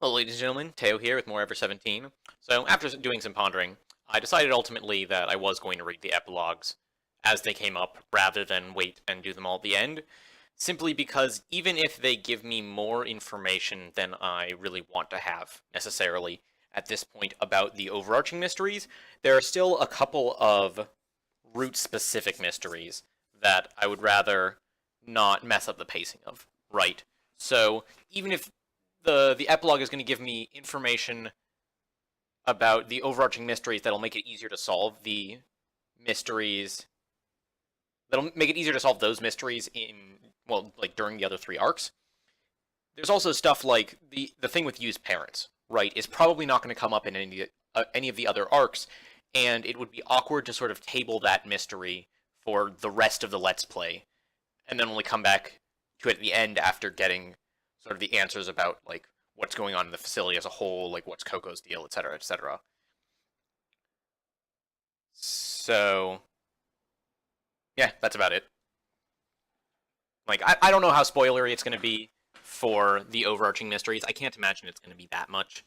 Hello, ladies and gentlemen, Teo here with more Ever17. So, after doing some pondering, I decided ultimately that I was going to read the epilogues as they came up, rather than wait and do them all at the end, simply because even if they give me more information than I really want to have, necessarily, at this point about the overarching mysteries, there are still a couple of route-specific mysteries that I would rather not mess up the pacing of, right? So, even if the epilogue is going to give me information about the overarching mysteries that'll make it easier to solve the mysteries. That'll make it easier to solve those mysteries during the other three arcs. There's also stuff like the thing with Yu's parents, right, is probably not going to come up in any of the other arcs, and it would be awkward to sort of table that mystery for the rest of the Let's Play, and then only come back to it at the end after getting sort of the answers about, like, what's going on in the facility as a whole, like, what's Coco's deal, etc., etc. So, yeah, that's about it. Like, I don't know how spoilery it's going to be for the overarching mysteries. I can't imagine it's going to be that much,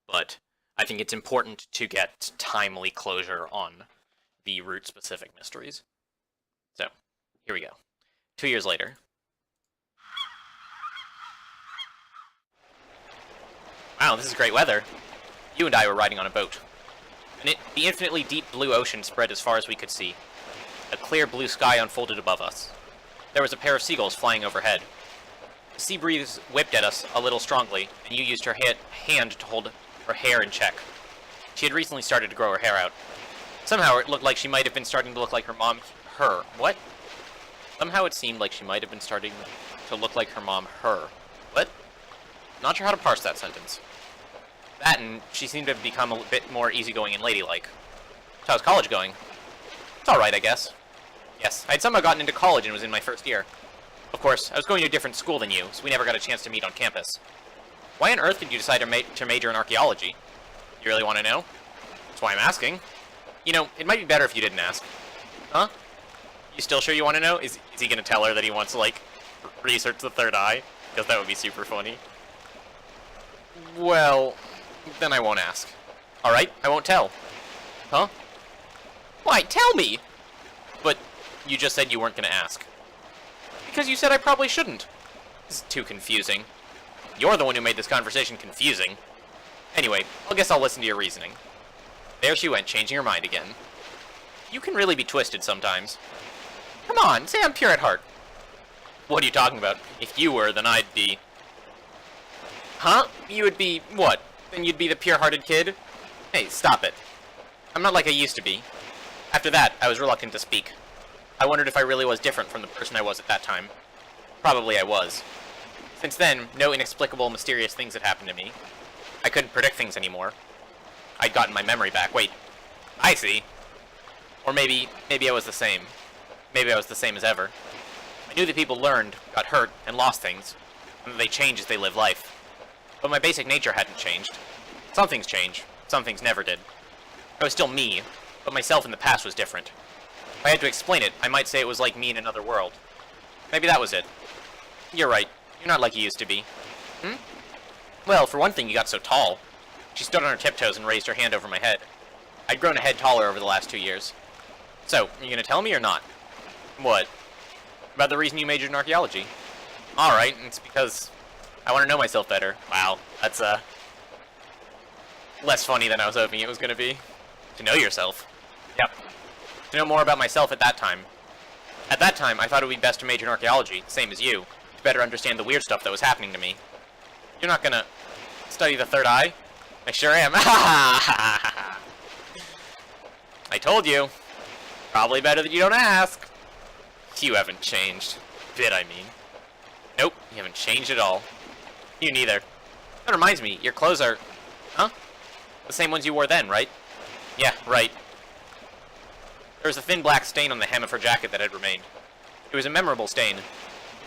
but I think it's important to get timely closure on the route-specific mysteries. So, here we go. 2 years later. Wow, this is great weather. You and I were riding on a boat. And the infinitely deep blue ocean spread as far as we could see. A clear blue sky unfolded above us. There was a pair of seagulls flying overhead. The sea breeze whipped at us a little strongly, and you used her hand to hold her hair in check. She had recently started to grow her hair out. Somehow it looked like she might have been starting to look like her mom, her. What? Somehow it seemed like she might have been starting to look like her mom, her. What? Not sure how to parse that sentence. That, and she seemed to have become a bit more easygoing and ladylike. So how's college going? It's alright, I guess. Yes, I had somehow gotten into college and was in my first year. Of course, I was going to a different school than you, so we never got a chance to meet on campus. Why on earth did you decide to major in archaeology? You really want to know? That's why I'm asking. You know, it might be better if you didn't ask. Huh? You still sure you want to know? Is he going to tell her that he wants to, like, research the third eye? Because that would be super funny. Well, then I won't ask. Alright, I won't tell. Huh? Why, tell me! But you just said you weren't going to ask. Because you said I probably shouldn't. This is too confusing. You're the one who made this conversation confusing. Anyway, I guess I'll listen to your reasoning. There she went, changing her mind again. You can really be twisted sometimes. Come on, say I'm pure at heart. What are you talking about? If you were, then I'd be... Huh? You would be what? Then you'd be the pure-hearted kid? Hey, stop it. I'm not like I used to be. After that, I was reluctant to speak. I wondered if I really was different from the person I was at that time. Probably I was. Since then, no inexplicable, mysterious things had happened to me. I couldn't predict things anymore. I'd gotten my memory back. Wait, I see. Or maybe I was the same. Maybe I was the same as ever. I knew that people learned, got hurt, and lost things, and that they change as they live life. But my basic nature hadn't changed. Some things change, some things never did. I was still me, but myself in the past was different. If I had to explain it, I might say it was like me in another world. Maybe that was it. You're right, you're not like you used to be. Hmm? Well, for one thing, you got so tall. She stood on her tiptoes and raised her hand over my head. I'd grown a head taller over the last 2 years. So, are you gonna tell me or not? What? About the reason you majored in archaeology? Alright, it's because I want to know myself better. Wow, that's, less funny than I was hoping it was gonna be. To know yourself. Yep. To know more about myself at that time. At that time, I thought it would be best to major in archaeology, same as you, to better understand the weird stuff that was happening to me. You're not gonna study the third eye? I sure am. I told you. Probably better that you don't ask. You haven't changed. Bit, I mean. Nope, you haven't changed at all. You neither. That reminds me, your clothes are... Huh? The same ones you wore then, right? Yeah, right. There was a thin black stain on the hem of her jacket that had remained. It was a memorable stain.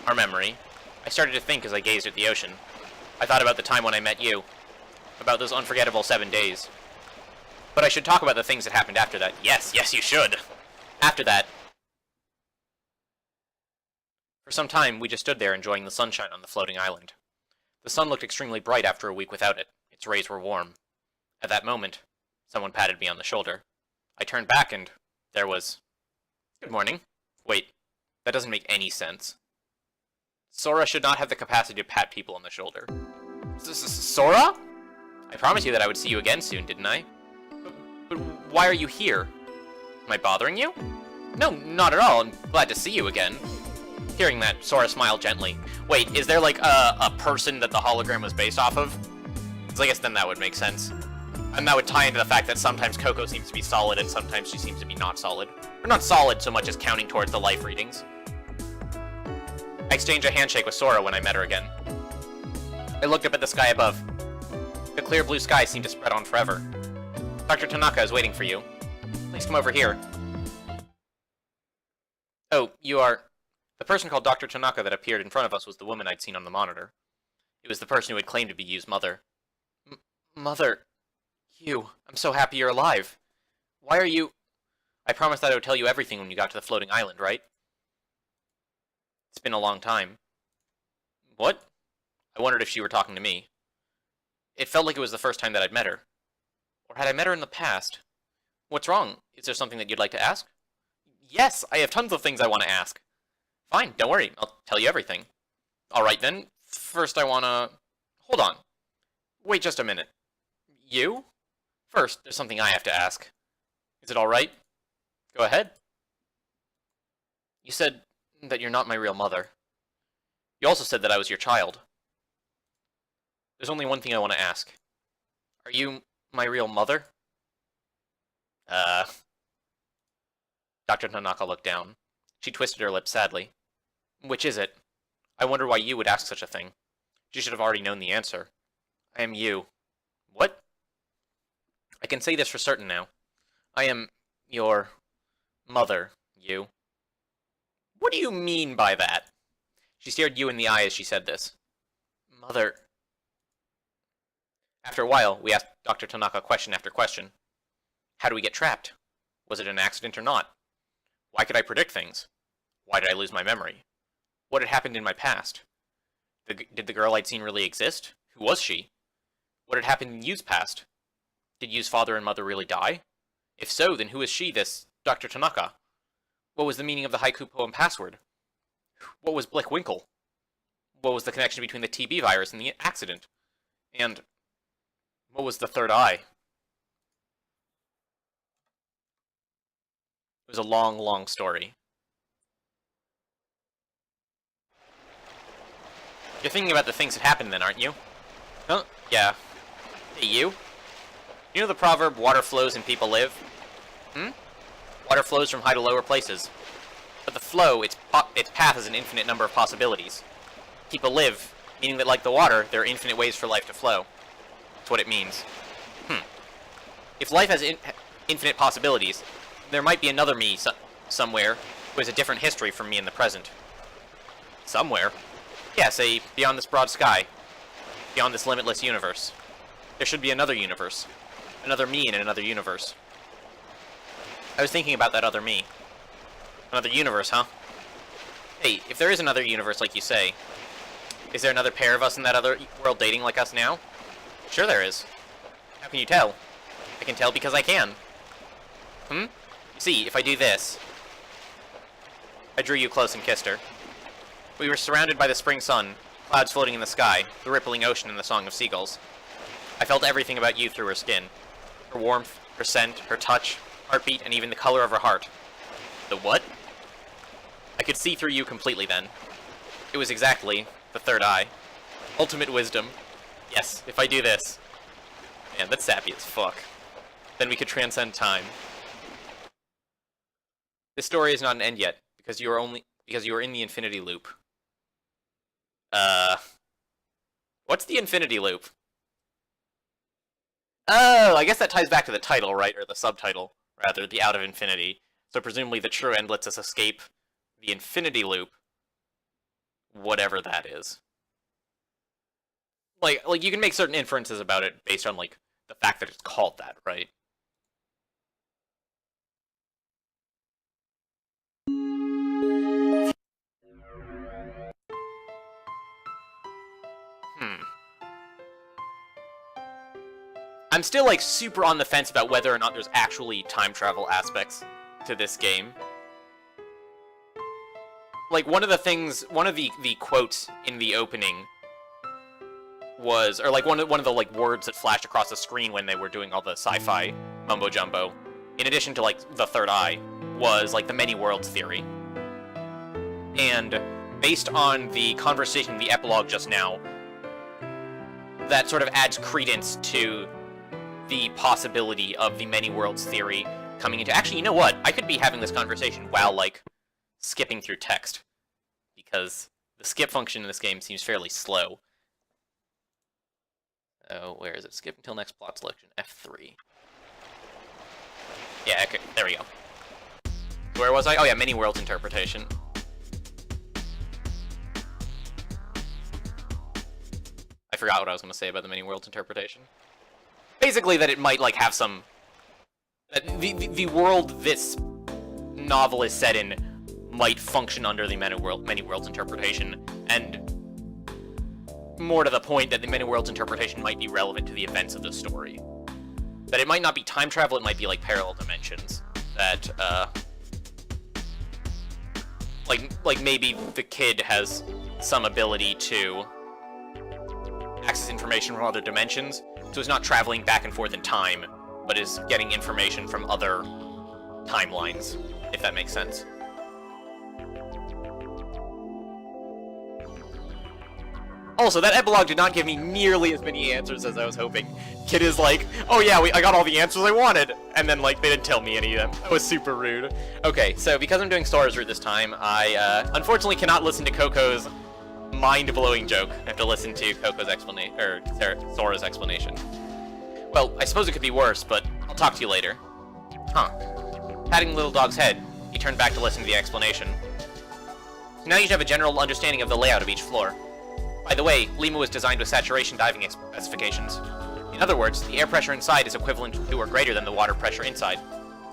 Our memory. I started to think as I gazed at the ocean. I thought about the time when I met you. About those unforgettable 7 days. But I should talk about the things that happened after that. Yes, you should! After that... For some time, we just stood there enjoying the sunshine on the floating island. The sun looked extremely bright after a week without it. Its rays were warm. At that moment, someone patted me on the shoulder. I turned back and there was... Good morning. Wait, that doesn't make any sense. Sora should not have the capacity to pat people on the shoulder. Sora? I promised you that I would see you again soon, didn't I? But why are you here? Am I bothering you? No, not at all. I'm glad to see you again. Hearing that, Sora smiled gently. Wait, is there like a person that the hologram was based off of? Because I guess then that would make sense. And that would tie into the fact that sometimes Coco seems to be solid and sometimes she seems to be not solid. Or not solid so much as counting towards the life readings. I exchanged a handshake with Sora when I met her again. I looked up at the sky above. The clear blue sky seemed to spread on forever. Dr. Tanaka is waiting for you. Please come over here. Oh, you are... The person called Dr. Tanaka that appeared in front of us was the woman I'd seen on the monitor. It was the person who had claimed to be Yu's mother. Mother... Yu, I'm so happy you're alive. Why are you... I promised that I would tell you everything when you got to the floating island, right? It's been a long time. What? I wondered if she were talking to me. It felt like it was the first time that I'd met her. Or had I met her in the past? What's wrong? Is there something that you'd like to ask? Yes, I have tons of things I want to ask. Fine, don't worry, I'll tell you everything. Alright then, first I wanna... Hold on. Wait just a minute. You? First, there's something I have to ask. Is it alright? Go ahead. You said that you're not my real mother. You also said that I was your child. There's only one thing I want to ask. Are you my real mother? Dr. Tanaka looked down. She twisted her lips sadly. Which is it? I wonder why you would ask such a thing. You should have already known the answer. I am you. What? I can say this for certain now. I am your mother, Yu. What do you mean by that? She stared Yu in the eye as she said this. Mother... After a while, we asked Dr. Tanaka question after question. How do we get trapped? Was it an accident or not? Why could I predict things? Why did I lose my memory? What had happened in my past? Did the girl I'd seen really exist? Who was she? What had happened in Yu's past? Did Yu's father and mother really die? If so, then who is she, this Dr. Tanaka? What was the meaning of the haiku poem password? What was Blickwinkle? What was the connection between the TB virus and the accident? And what was the third eye? It was a long, long story. You're thinking about the things that happened then, aren't you? Huh? Yeah. Hey, you? You know the proverb, water flows and people live? Water flows from high to lower places. But the flow, its path has an infinite number of possibilities. People live, meaning that like the water, there are infinite ways for life to flow. That's what it means. If life has infinite possibilities, there might be another me somewhere who has a different history from me in the present. Somewhere? Yeah, say, beyond this broad sky. Beyond this limitless universe. There should be another universe. Another me in another universe. I was thinking about that other me. Another universe, huh? Hey, if there is another universe like you say, is there another pair of us in that other world dating like us now? Sure there is. How can you tell? I can tell because I can. See, if I do this... I drew you close and kissed her. We were surrounded by the spring sun, clouds floating in the sky, the rippling ocean and the song of seagulls. I felt everything about you through her skin. Her warmth, her scent, her touch, heartbeat, and even the color of her heart. The what? I could see through you completely then. It was exactly the third eye. Ultimate wisdom. Yes, if I do this. Man, that's sappy as fuck. Then we could transcend time. This story is not an end yet, because you are in the infinity loop. What's the infinity loop? Oh, I guess that ties back to the title, right? Or the subtitle, rather, the Out of Infinity. So presumably the true end lets us escape the infinity loop. Whatever that is. Like you can make certain inferences about it based on, like, the fact that it's called that, right? I'm still, like, super on the fence about whether or not there's actually time travel aspects to this game. Like, one of the quotes in the opening was, or like one of the like words that flashed across the screen when they were doing all the sci-fi mumbo jumbo, in addition to like the third eye, was like the many worlds theory. And based on the conversation in the epilogue just now, that sort of adds credence to the possibility of the many worlds theory coming into... Actually, you know what? I could be having this conversation while, like, skipping through text, because the skip function in this game seems fairly slow. Oh, where is it? Skip until next plot selection. F3. Yeah, okay, there we go. Where was I? Oh yeah, many worlds interpretation. I forgot what I was going to say about the many worlds interpretation. Basically, that it might, like, have some... The world this novel is set in might function under the many worlds interpretation, and more to the point, that the many worlds interpretation might be relevant to the events of the story. That it might not be time travel, it might be, like, parallel dimensions. That, like maybe the kid has some ability to access information from other dimensions, so it's not traveling back and forth in time, but is getting information from other timelines, if that makes sense. Also, that epilogue did not give me nearly as many answers as I was hoping. Kid is like, oh yeah, I got all the answers I wanted, and then, like, they didn't tell me any of them. That was super rude. Okay, so because I'm doing Sora's route this time, I, unfortunately cannot listen to Coco's mind-blowing joke. I have to listen to Coco's explanation, or Sora's explanation. Well, I suppose it could be worse, but I'll talk to you later. Huh. Patting the little dog's head, he turned back to listen to the explanation. So now you should have a general understanding of the layout of each floor. By the way, Limu was designed with saturation diving specifications. In other words, the air pressure inside is equivalent to or greater than the water pressure inside.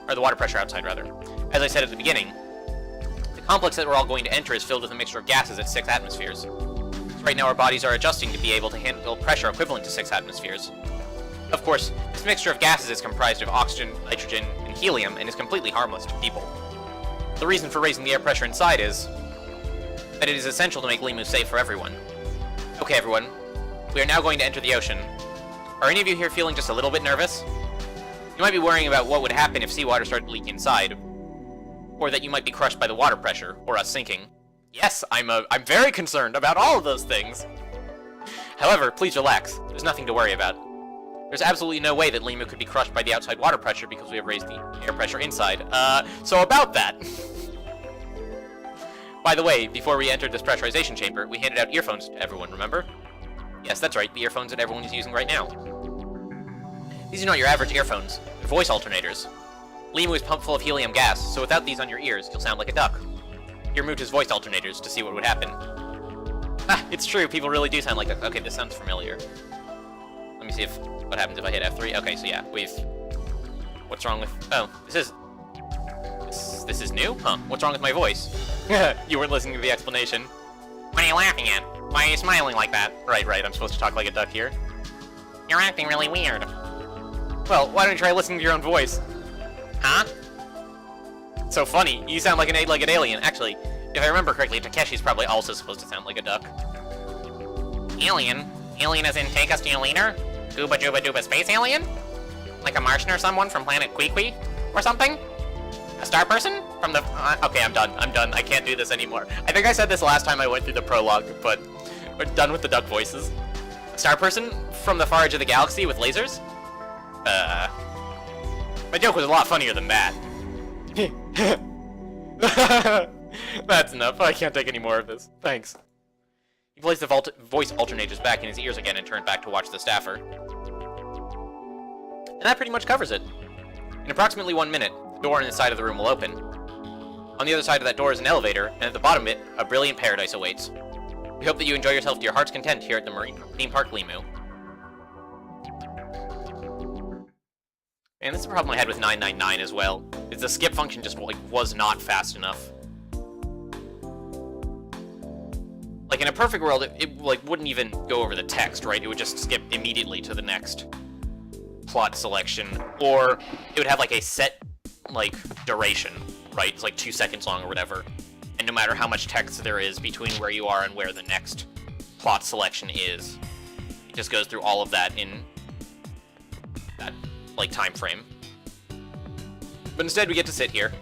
Or the water pressure outside, rather. As I said at the beginning, the complex that we're all going to enter is filled with a mixture of gases at 6 atmospheres. So right now our bodies are adjusting to be able to handle pressure equivalent to 6 atmospheres. Of course, this mixture of gases is comprised of oxygen, nitrogen, and helium, and is completely harmless to people. The reason for raising the air pressure inside is that it is essential to make Limu safe for everyone. Okay, everyone, we are now going to enter the ocean. Are any of you here feeling just a little bit nervous? You might be worrying about what would happen if seawater started to leak inside, or that you might be crushed by the water pressure, or us sinking. Yes, I'm very concerned about all of those things. However, please relax. There's nothing to worry about. There's absolutely no way that Limu could be crushed by the outside water pressure because we have raised the air pressure inside. So about that. By the way, before we entered this pressurization chamber, we handed out earphones to everyone, remember? Yes, that's right, the earphones that everyone is using right now. These are not your average earphones, they're voice alternators. Limu is pumped full of helium gas, so without these on your ears, you'll sound like a duck. Here moved his voice alternators to see what would happen. Ah, it's true, people really do sound like ducks. Okay, this sounds familiar. Let me see what happens if I hit F3. Okay, so yeah, what's wrong with... Oh, this is new? Huh, what's wrong with my voice? You weren't listening to the explanation. What are you laughing at? Why are you smiling like that? Right, I'm supposed to talk like a duck here. You're acting really weird. Well, why don't you try listening to your own voice? Huh? So funny, you sound like an alien. Actually, if I remember correctly, Takeshi's probably also supposed to sound like a duck. Alien? Alien as in take us to your leader? Gooba Jooba Dooba space alien? Like a Martian or someone from planet Kwee or something? A star person? From the... okay, I'm done. I can't do this anymore. I think I said this last time I went through the prologue, but we're done with the duck voices. A star person? From the far edge of the galaxy with lasers? My joke was a lot funnier than that. That's enough. I can't take any more of this. Thanks. He placed the voice alternators back in his ears again and turned back to watch the staffer. And that pretty much covers it. In approximately 1 minute, the door in the side of the room will open. On the other side of that door is an elevator, and at the bottom of it, a brilliant paradise awaits. We hope that you enjoy yourself to your heart's content here at the Marine Theme Park Limu. And this is the problem I had with 999 as well, is the skip function just, like, was not fast enough. Like, in a perfect world, it like, wouldn't even go over the text, right? It would just skip immediately to the next plot selection, or it would have like a set like duration, right? It's like 2 seconds long or whatever. And no matter how much text there is between where you are and where the next plot selection is, it just goes through all of that in that like time frame. But instead we get to sit here,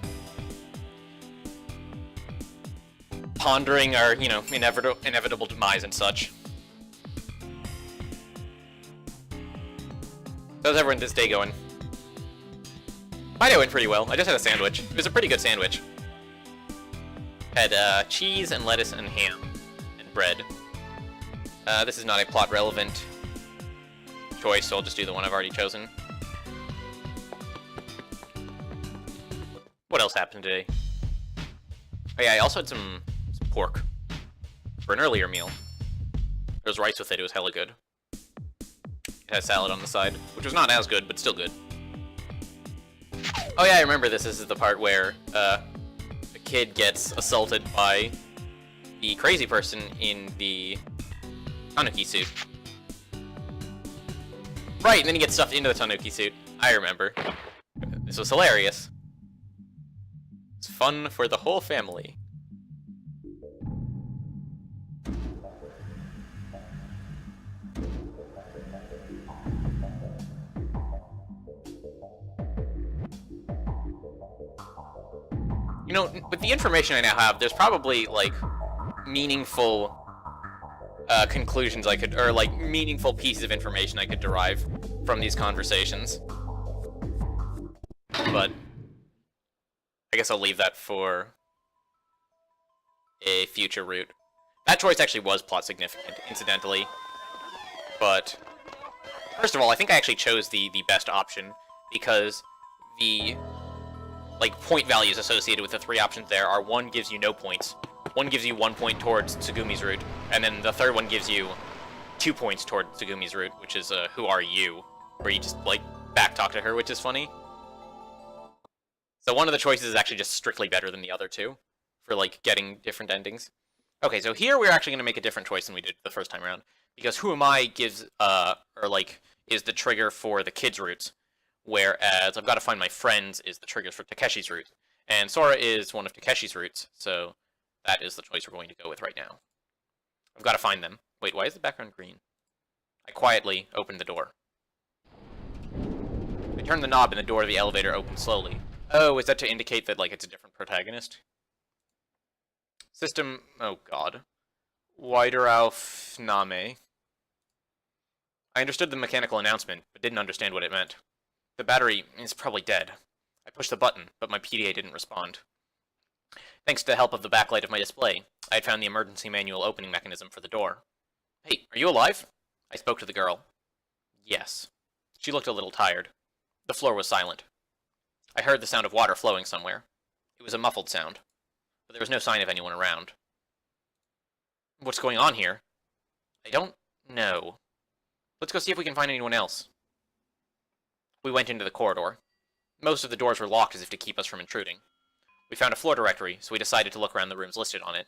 pondering our, you know, inevitable demise and such. How's everyone this day going? My day went pretty well. I just had a sandwich. It was a pretty good sandwich. Had cheese and lettuce and ham and bread. This is not a plot relevant choice, so I'll just do the one I've already chosen. What else happened today? Oh yeah, I also had some pork for an earlier meal. There was rice with it. It was hella good. It had salad on the side, which was not as good, but still good. Oh yeah, I remember this. This is the part where the kid gets assaulted by the crazy person in the tanuki suit. Right, and then he gets stuffed into the tanuki suit. I remember. This was hilarious. It's fun for the whole family. You know, with the information I now have, there's probably, like, meaningful conclusions I could, or, like, meaningful pieces of information I could derive from these conversations. But I guess I'll leave that for a future route. That choice actually was plot significant, incidentally. But, first of all, I think I actually chose the best option, because the like point values associated with the 3 options there are: 1 gives you no points, 1 gives you 1 point towards Tsugumi's route, and then the third one gives you 2 points towards Tsugumi's route, which is who are you, where you just like backtalk to her, which is funny. So one of the choices is actually just strictly better than the other 2 for like getting different endings. Okay, so here we're actually going to make a different choice than we did the first time around, because who am I gives or like is the trigger for the kids' routes, whereas I've got to find my friends is the triggers for Takeshi's route. And Sora is one of Takeshi's routes, so that is the choice we're going to go with right now. I've got to find them. Wait, why is the background green? I quietly opened the door. I turned the knob and the door of the elevator opened slowly. Oh, is that to indicate that, like, it's a different protagonist? System... oh god. Wiederaufnahme. I understood the mechanical announcement, but didn't understand what it meant. The battery is probably dead. I pushed the button, but my PDA didn't respond. Thanks to the help of the backlight of my display, I had found the emergency manual opening mechanism for the door. Hey, are you alive? I spoke to the girl. Yes. She looked a little tired. The floor was silent. I heard the sound of water flowing somewhere. It was a muffled sound, but there was no sign of anyone around. What's going on here? I don't know. Let's go see if we can find anyone else. We went into the corridor. Most of the doors were locked as if to keep us from intruding. We found a floor directory, so we decided to look around the rooms listed on it.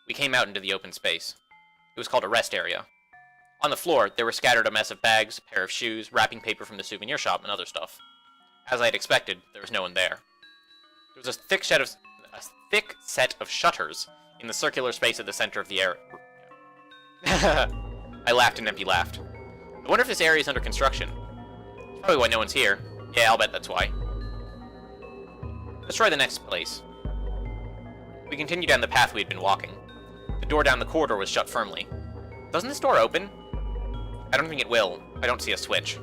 We came out into the open space. It was called a rest area. On the floor, there were scattered a mess of bags, a pair of shoes, wrapping paper from the souvenir shop, and other stuff. As I had expected, there was no one there. There was a thick set of shutters in the circular space at the center of the area. I laughed and Empty laughed. I wonder if this area is under construction. That's probably why no one's here. Yeah, I'll bet that's why. Let's try the next place. We continued down the path we had been walking. The door down the corridor was shut firmly. Doesn't this door open? I don't think it will. I don't see a switch.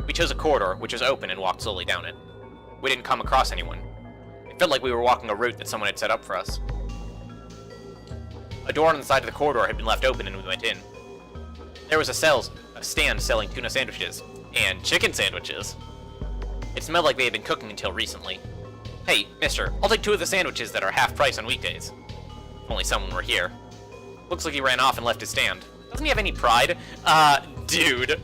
We chose a corridor, which was open, and walked slowly down it. We didn't come across anyone. It felt like we were walking a route that someone had set up for us. A door on the side of the corridor had been left open, and we went in. There was a stand selling tuna sandwiches, and chicken sandwiches. It smelled like they had been cooking until recently. Hey, mister, I'll take 2 of the sandwiches that are half price on weekdays. If only someone were here. Looks like he ran off and left his stand. Doesn't he have any pride? Dude.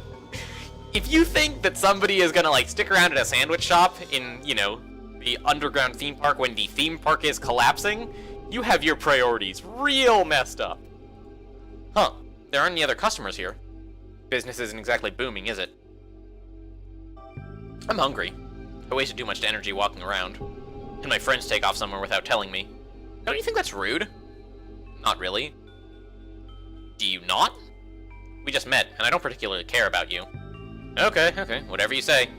If you think that somebody is gonna, like, stick around at a sandwich shop in, you know, the underground theme park when the theme park is collapsing, you have your priorities real messed up. Huh. There aren't any other customers here. Business isn't exactly booming, is it? I'm hungry. I wasted too much energy walking around. And my friends take off somewhere without telling me. Don't you think that's rude? Not really. Do you not? We just met, and I don't particularly care about you. Okay, whatever you say.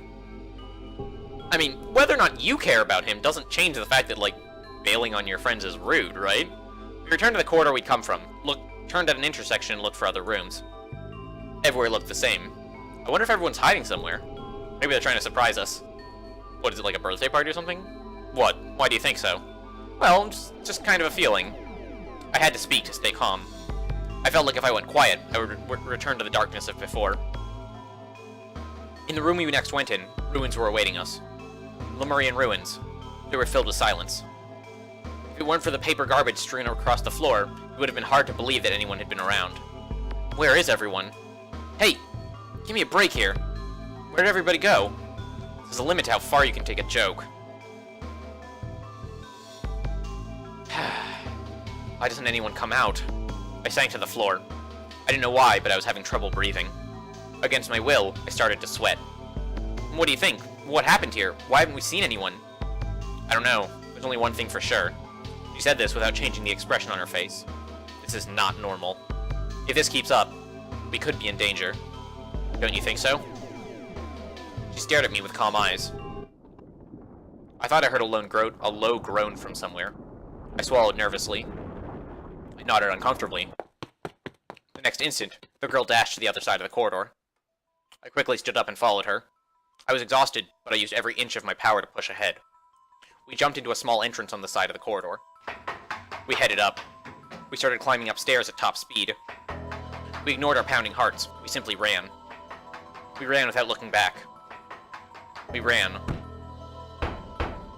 I mean, whether or not you care about him doesn't change the fact that, like, bailing on your friends is rude, right? We returned to the corridor we'd come from, turned at an intersection and looked for other rooms. Everywhere looked the same. I wonder if everyone's hiding somewhere. Maybe they're trying to surprise us. What, is it like a birthday party or something? What? Why do you think so? Well, just kind of a feeling. I had to speak to stay calm. I felt like if I went quiet, I would return to the darkness of before. In the room we next went in, ruins were awaiting us. Lemurian ruins. They were filled with silence. If it weren't for the paper garbage strewn across the floor, it would have been hard to believe that anyone had been around. Where is everyone? Hey! Give me a break here. Where did everybody go? There's a limit to how far you can take a joke. Why doesn't anyone come out? I sank to the floor. I didn't know why, but I was having trouble breathing. Against my will, I started to sweat. What do you think? What happened here? Why haven't we seen anyone? I don't know. There's only one thing for sure. She said this without changing the expression on her face. This is not normal. If this keeps up, we could be in danger. Don't you think so? She stared at me with calm eyes. I thought I heard a low groan from somewhere. I swallowed nervously. I nodded uncomfortably. The next instant, the girl dashed to the other side of the corridor. I quickly stood up and followed her. I was exhausted, but I used every inch of my power to push ahead. We jumped into a small entrance on the side of the corridor. We headed up. We started climbing upstairs at top speed. We ignored our pounding hearts. We simply ran. We ran without looking back. We ran.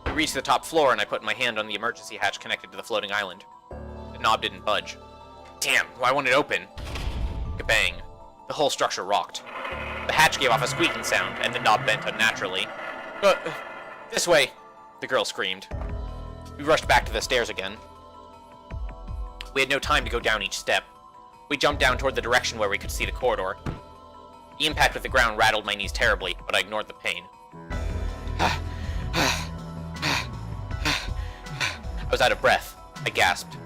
We reached the top floor, and I put my hand on the emergency hatch connected to the floating island. The knob didn't budge. Damn, why won't it open? Kabang. The whole structure rocked. The hatch gave off a squeaking sound, and the knob bent unnaturally. This way! The girl screamed. We rushed back to the stairs again. We had no time to go down each step. We jumped down toward the direction where we could see the corridor. The impact with the ground rattled my knees terribly, but I ignored the pain. I was out of breath. I gasped.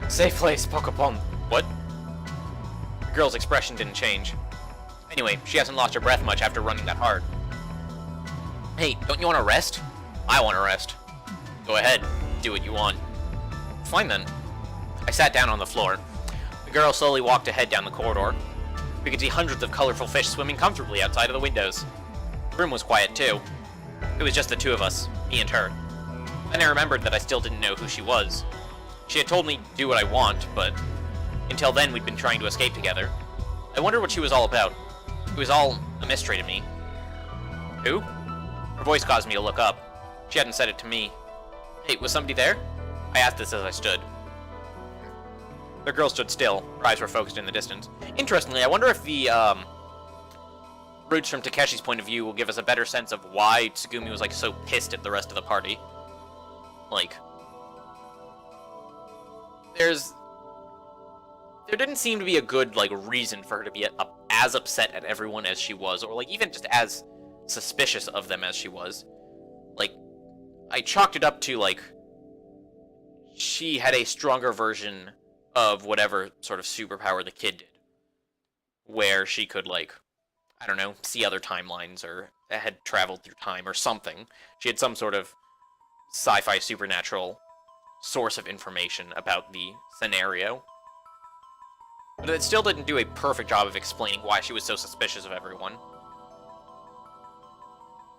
Safe place, Pokepon. What? The girl's expression didn't change. Anyway, she hasn't lost her breath much after running that hard. Hey, don't you want to rest? I want to rest. Go ahead, do what you want. Fine then. I sat down on the floor. The girl slowly walked ahead down the corridor. We could see hundreds of colorful fish swimming comfortably outside of the windows. The room was quiet too. It was just the two of us, me and her. Then I remembered that I still didn't know who she was. She had told me do what I want, but until then we'd been trying to escape together. I wondered what she was all about. It was all a mystery to me. Who? Her voice caused me to look up. She hadn't said it to me. Hey, was somebody there? I asked this as I stood. The girl stood still. Her eyes were focused in the distance. Interestingly, I wonder if the, roots from Takeshi's point of view will give us a better sense of why Tsugumi was, like, so pissed at the rest of the party. Like, there didn't seem to be a good, like, reason for her to be as upset at everyone as she was, or, like, even just as suspicious of them as she was. Like, I chalked it up to, like, she had a stronger version of whatever sort of superpower the kid did. Where she could, like, I don't know, see other timelines, or had traveled through time, or something. She had some sort of sci-fi supernatural source of information about the scenario. But it still didn't do a perfect job of explaining why she was so suspicious of everyone.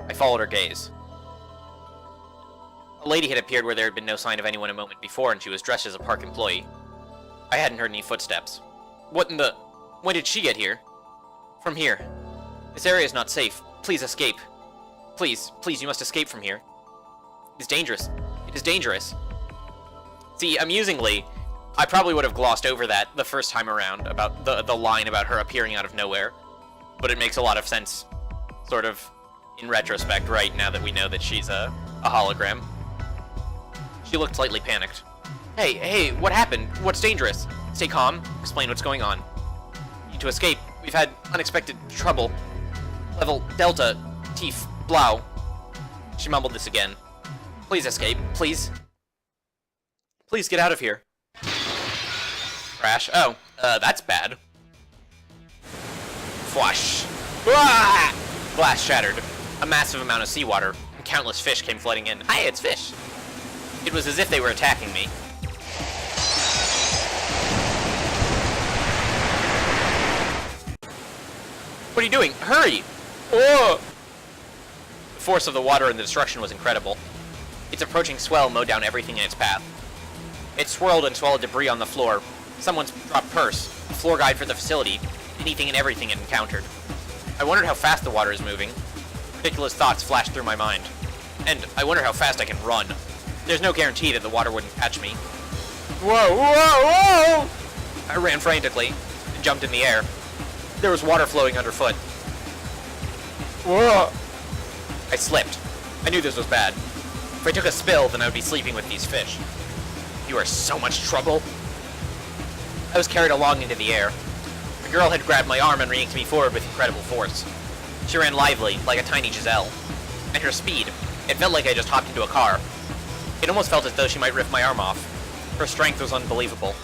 I followed her gaze. A lady had appeared where there had been no sign of anyone a moment before, and she was dressed as a park employee. I hadn't heard any footsteps. What in the... When did she get here? From here. This area is not safe. Please escape. Please, you must escape from here. It is dangerous. It is dangerous. See, amusingly, I probably would have glossed over that the first time around, about the line about her appearing out of nowhere. But it makes a lot of sense, sort of, in retrospect, right, now that we know that she's a hologram. She looked slightly panicked. Hey, what happened? What's dangerous? Stay calm. Explain what's going on. to escape. We've had unexpected trouble. Level Delta, Teef, Blau. She mumbled this again. Please escape, please. Please get out of here. Crash. Oh, that's bad. Fwash. Ah! Glass shattered. A massive amount of seawater, and countless fish came flooding in. Hi, it's fish. It was as if they were attacking me. What are you doing? Hurry! Oh! The force of the water and the destruction was incredible. Its approaching swell mowed down everything in its path. It swirled and swallowed debris on the floor. Someone's dropped purse, a floor guide for the facility, anything and everything it encountered. I wondered how fast the water is moving. Ridiculous thoughts flashed through my mind. And I wonder how fast I can run. There's no guarantee that the water wouldn't catch me. Whoa, whoa, whoa! I ran frantically and jumped in the air. There was water flowing underfoot. Whoa! I slipped. I knew this was bad. If I took a spill, then I would be sleeping with these fish. You are so much trouble. I was carried along into the air. The girl had grabbed my arm and yanked me forward with incredible force. She ran lively, like a tiny Giselle. And her speed, it felt like I just hopped into a car. It almost felt as though she might rip my arm off. Her strength was unbelievable.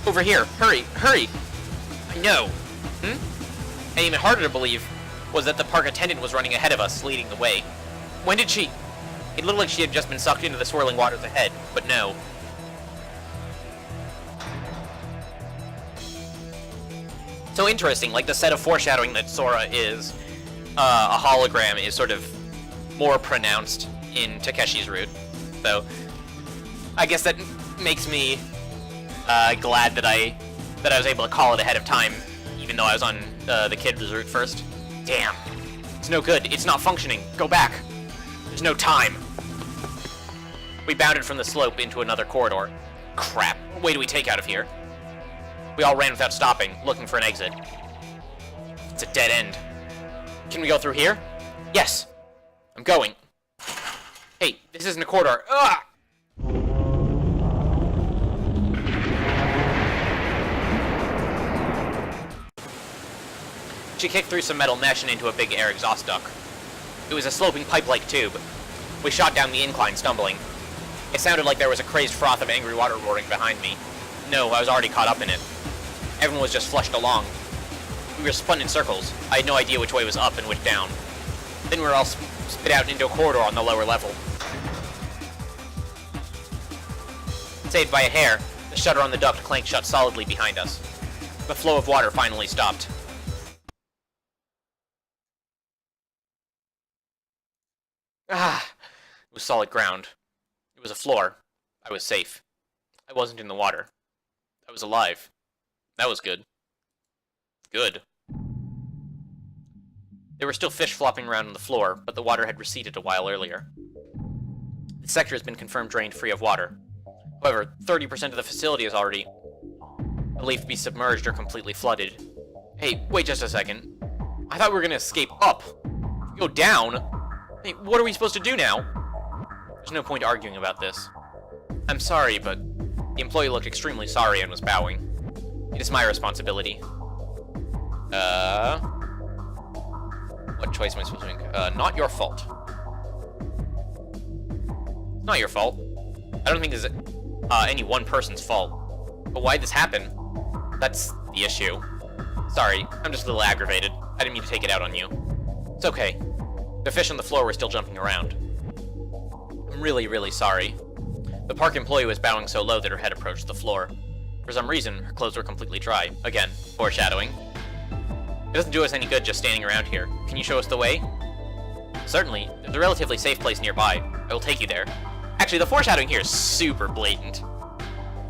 Over here! Hurry! Hurry! I know! And even harder to believe was that the park attendant was running ahead of us, leading the way. When did she... It looked like she had just been sucked into the swirling waters ahead, but no. So interesting, like the set of foreshadowing that Sora is a hologram is sort of more pronounced in Takeshi's route. So I guess that makes me glad that I was able to call it ahead of time, even though I was on the kid's route first. Damn. It's no good. It's not functioning. Go back. There's no time. We bounded from the slope into another corridor. Crap. What way do we take out of here? We all ran without stopping, looking for an exit. It's a dead end. Can we go through here? Yes. I'm going. Hey, this isn't a corridor. Ugh! She kicked through some metal mesh and into a big air exhaust duct. It was a sloping pipe-like tube. We shot down the incline, stumbling. It sounded like there was a crazed froth of angry water roaring behind me. No, I was already caught up in it. Everyone was just flushed along. We were spun in circles. I had no idea which way was up and which down. Then we were all spit out into a corridor on the lower level. Saved by a hair, the shutter on the duct clanked shut solidly behind us. The flow of water finally stopped. Ah! It was solid ground. It was a floor. I was safe. I wasn't in the water. I was alive. That was good. Good. There were still fish flopping around on the floor, but the water had receded a while earlier. The sector has been confirmed drained free of water. However, 30% of the facility is already believed to be submerged or completely flooded. Hey, wait just a second. I thought we were gonna escape up. Go down? Hey, what are we supposed to do now? There's no point arguing about this. I'm sorry, but the employee looked extremely sorry and was bowing. It is my responsibility. What choice am I supposed to make? Not your fault. Not your fault. I don't think this is any one person's fault. But why did this happen? That's the issue. Sorry, I'm just a little aggravated. I didn't mean to take it out on you. It's okay. The fish on the floor were still jumping around. I'm really, really sorry. The park employee was bowing so low that her head approached the floor. For some reason, her clothes were completely dry. Again, foreshadowing. It doesn't do us any good just standing around here. Can you show us the way? Certainly. There's a relatively safe place nearby. I will take you there. Actually, the foreshadowing here is super blatant.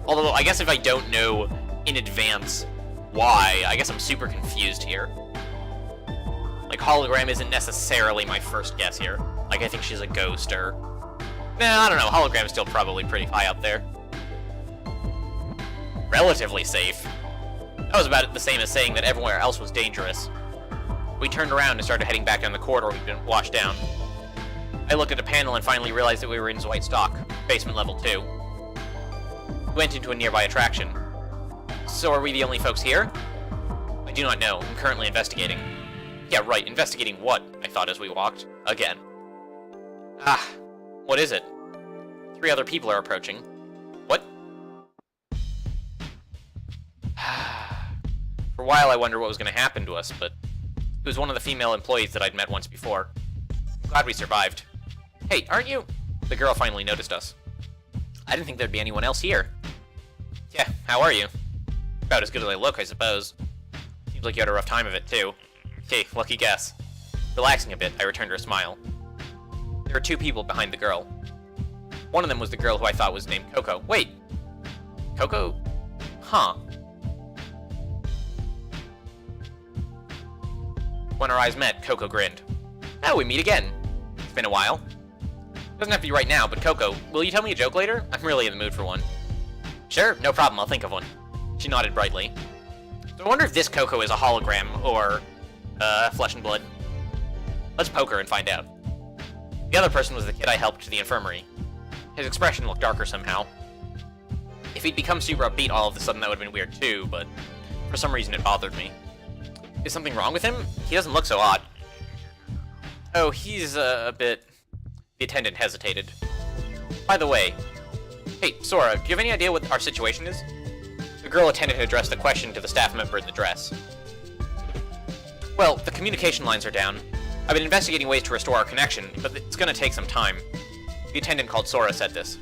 Although, I guess if I don't know in advance why, I guess I'm super confused here. Like, hologram isn't necessarily my first guess here. Like, I think she's a ghost, or... Nah, I don't know. Hologram's still probably pretty high up there. Relatively safe. That was about the same as saying that everywhere else was dangerous. We turned around and started heading back down the corridor we'd been washed down. I looked at a panel and finally realized that we were in White Stock, basement level 2. We went into a nearby attraction. So are we the only folks here? I do not know. I'm currently investigating. Yeah, right, investigating what? I thought as we walked. Again. Ah, what is it? 3 other people are approaching. What? For a while I wondered what was going to happen to us, but it was one of the female employees that I'd met once before. I'm glad we survived. Hey, aren't you? The girl finally noticed us. I didn't think there'd be anyone else here. Yeah, how are you? About as good as I look, I suppose. Seems like you had a rough time of it, too. Okay, lucky guess. Relaxing a bit, I returned her smile. There were 2 people behind the girl. One of them was the girl who I thought was named Coco. Wait! Coco? Huh. When our eyes met, Coco grinned. Oh, we meet again. It's been a while. Doesn't have to be right now, but Coco, will you tell me a joke later? I'm really in the mood for one. Sure, no problem, I'll think of one. She nodded brightly. So I wonder if this Coco is a hologram, or, flesh and blood. Let's poke her and find out. The other person was the kid I helped to the infirmary. His expression looked darker somehow. If he'd become super upbeat all of a sudden, that would have been weird too, but for some reason it bothered me. Is something wrong with him? He doesn't look so odd. Oh, he's a bit... The attendant hesitated. By the way... Hey, Sora, do you have any idea what our situation is? The girl attendant addressed the question to the staff member in the dress. Well, the communication lines are down. I've been investigating ways to restore our connection, but it's gonna take some time. The attendant called Sora said this.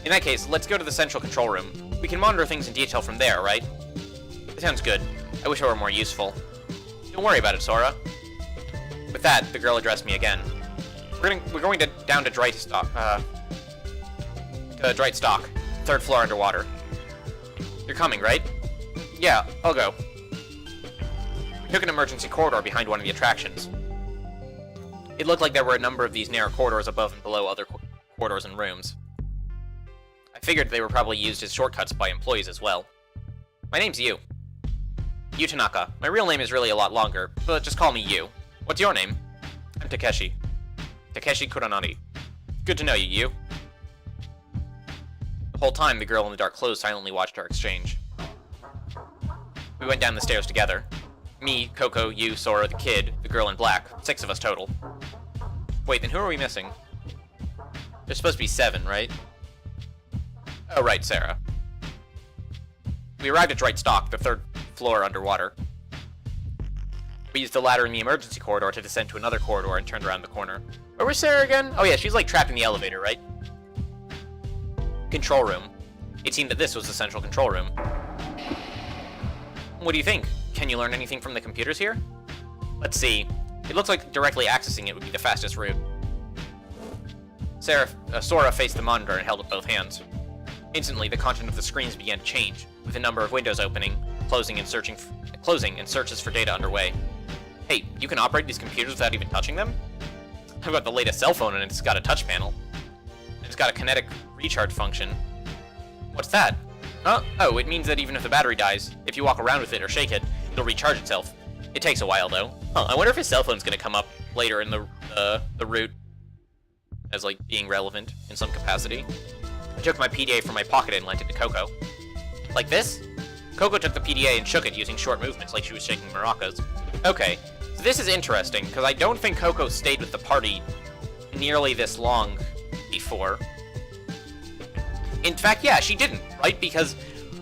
In that case, let's go to the central control room. We can monitor things in detail from there, right? That sounds good. I wish I were more useful. Don't worry about it, Sora. With that, the girl addressed me again. We're going down to Drightstock. Drightstock, 3rd floor underwater. You're coming, right? Yeah, I'll go. We took an emergency corridor behind one of the attractions. It looked like there were a number of these narrow corridors above and below other corridors and rooms. I figured they were probably used as shortcuts by employees as well. My name's Yu. Yu Tanaka. My real name is really a lot longer, but just call me Yu. What's your name? I'm Takeshi. Takeshi Kuranari. Good to know you, Yu. The whole time, the girl in the dark clothes silently watched our exchange. We went down the stairs together. Me, Coco, Yu, Sora, the kid, the girl in black. 6 of us total. Wait, then who are we missing? There's supposed to be 7, right? Oh, right, Sarah. We arrived at Drightstock, the 3rd floor underwater. We used the ladder in the emergency corridor to descend to another corridor and turned around the corner. Where was Sarah again? Oh yeah, she's like trapped in the elevator, right? Control room. It seemed that this was the central control room. What do you think? Can you learn anything from the computers here? Let's see. It looks like directly accessing it would be the fastest route. Sora faced the monitor and held up both hands. Instantly, the content of the screens began to change, with a number of windows opening, closing, and searches for data underway. Hey, you can operate these computers without even touching them? I've got the latest cell phone and it's got a touch panel. And it's got a kinetic recharge function. What's that? Huh? Oh, it means that even if the battery dies, if you walk around with it or shake it, it'll recharge itself. It takes a while, though. Huh, I wonder if his cell phone's gonna come up later in the route as, like, being relevant in some capacity. I took my PDA from my pocket and lent it to Coco. Like this? Coco took the PDA and shook it using short movements like she was shaking maracas. Okay, so this is interesting, because I don't think Coco stayed with the party nearly this long before. In fact, yeah, she didn't, right? Because,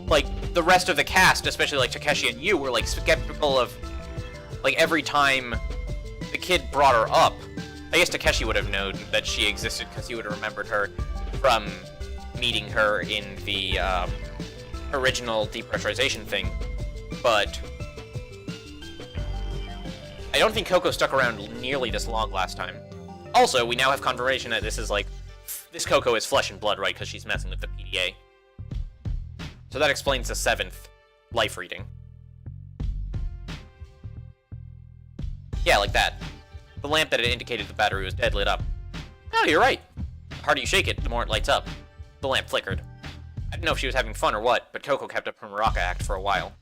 like, the rest of the cast, especially, like, Takeshi and Yu, were, like, skeptical of, like, every time the kid brought her up. I guess Takeshi would have known that she existed, because he would have remembered her from meeting her in the, original depressurization thing. But I don't think Coco stuck around nearly this long last time. Also, we now have confirmation that this is, like, this Coco is flesh and blood, right? Because she's messing with the PDA. So that explains the 7th life reading. Yeah, like that. The lamp that had indicated the battery was dead lit up. Oh, you're right. The harder you shake it, the more it lights up. The lamp flickered. I didn't know if she was having fun or what, but Coco kept up her maraca act for a while.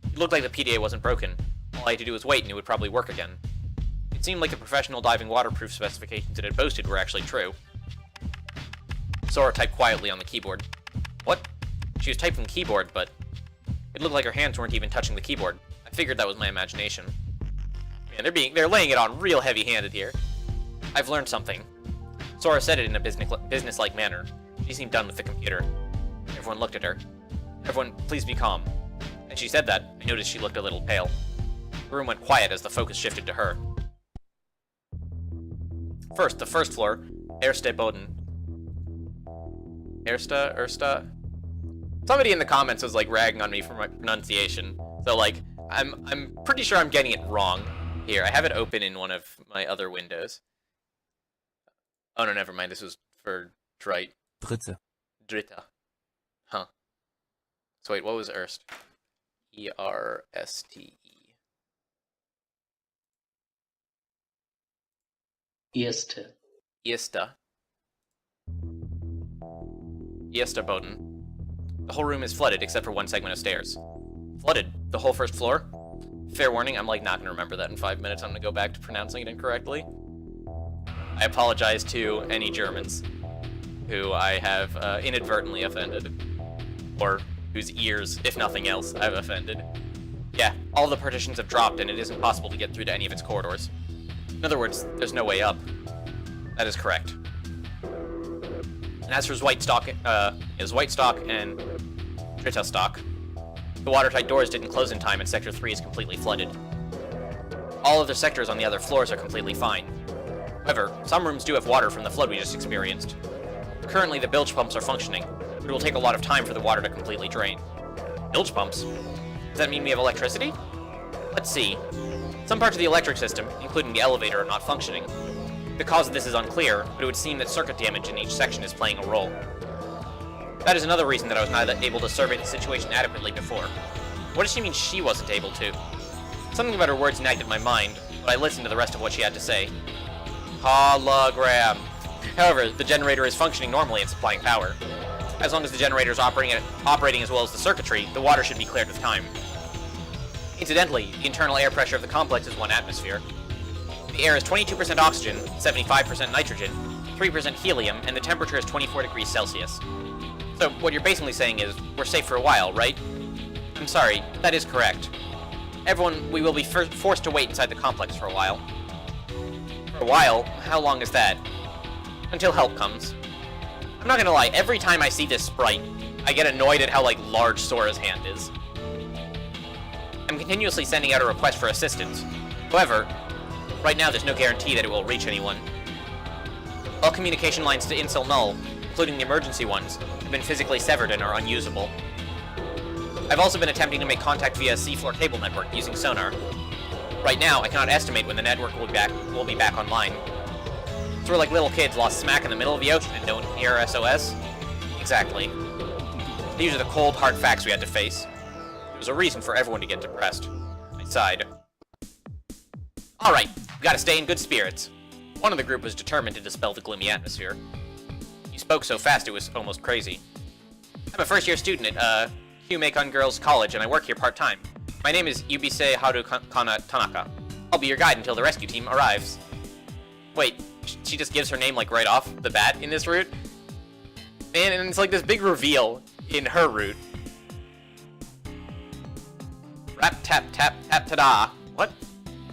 It looked like the PDA wasn't broken. All I had to do was wait and it would probably work again. It seemed like the professional diving waterproof specifications it had boasted were actually true. Sora typed quietly on the keyboard. What? She was typing keyboard, but it looked like her hands weren't even touching the keyboard. I figured that was my imagination. Man, they're laying it on real heavy-handed here. I've learned something. Sora said it in a business-like manner. She seemed done with the computer. Everyone looked at her. Everyone, please be calm. As she said that, I noticed she looked a little pale. The room went quiet as the focus shifted to her. First, the first floor, Ever17. Ersta? Somebody in the comments was, like, ragging on me for my pronunciation. So, like, I'm pretty sure I'm getting it wrong. Here, I have it open in one of my other windows. Oh, no, never mind. This was for Dritte. Dritte. Huh. So wait, what was Erst? E-R-S-T-E. Esterboden. The whole room is flooded except for one segment of stairs. Flooded? The whole first floor? Fair warning, I'm like not gonna remember that in 5 minutes. I'm gonna go back to pronouncing it incorrectly. I apologize to any Germans who I have inadvertently offended. Or whose ears, if nothing else, I've offended. Yeah, all of the partitions have dropped and it isn't possible to get through to any of its corridors. In other words, there's no way up. That is correct. And as for Whitestock and Dritte, the watertight doors didn't close in time and Sector 3 is completely flooded. All other sectors on the other floors are completely fine. However, some rooms do have water from the flood we just experienced. Currently, the bilge pumps are functioning, but it will take a lot of time for the water to completely drain. Bilge pumps? Does that mean we have electricity? Let's see. Some parts of the electric system, including the elevator, are not functioning. The cause of this is unclear, but it would seem that circuit damage in each section is playing a role. That is another reason that I was not able to survey the situation adequately before. What does she mean she wasn't able to? Something about her words nagged at my mind, but I listened to the rest of what she had to say. Hologram. However, the generator is functioning normally and supplying power. As long as the generator is operating as well as the circuitry, the water should be cleared with time. Incidentally, the internal air pressure of the complex is 1 atmosphere. The air is 22% oxygen, 75% nitrogen, 3% helium, and the temperature is 24 degrees Celsius. So, what you're basically saying is, we're safe for a while, right? I'm sorry, that is correct. Everyone, we will be forced to wait inside the complex for a while. For a while? How long is that? Until help comes. I'm not gonna lie, every time I see this sprite, I get annoyed at how, like, large Sora's hand is. I'm continuously sending out a request for assistance. However, right now there's no guarantee that it will reach anyone. All communication lines to Incel Null, including the emergency ones, have been physically severed and are unusable. I've also been attempting to make contact via a seafloor cable network using sonar. Right now, I cannot estimate when the network will be back online. So we're like little kids lost smack in the middle of the ocean and don't hear SOS? Exactly. These are the cold, hard facts we had to face. There was a reason for everyone to get depressed. I sighed. Alright, we gotta stay in good spirits. One of the group was determined to dispel the gloomy atmosphere. He spoke so fast it was almost crazy. I'm a first-year student at, Humekon Girls College, and I work here part-time. My name is Yubise Haru Tanaka. I'll be your guide until the rescue team arrives. Wait, she just gives her name, like, right off the bat in this route? And it's like this big reveal in her route. Rap tap tap tap ta-da. What?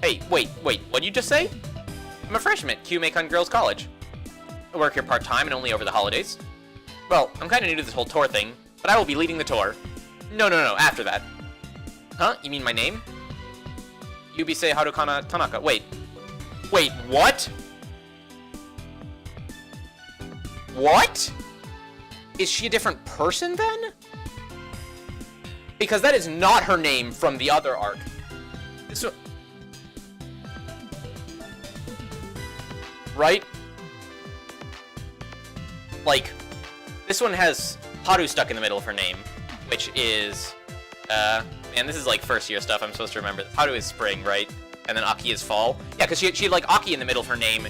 Hey, wait, what'd you just say? I'm a freshman at Humekon Girls College. I work here part-time and only over the holidays. Well, I'm kinda new to this whole tour thing, but I will be leading the tour. No, after that. Huh? You mean my name? Yubise Harukana Tanaka. Wait, what? What? Is she a different person then? Because that is not her name from the other arc. This one... Right? Like, this one has Haru stuck in the middle of her name, which is, man, this is like first year stuff I'm supposed to remember. Haru is spring, right? And then Aki is fall. Yeah, because she had like Aki in the middle of her name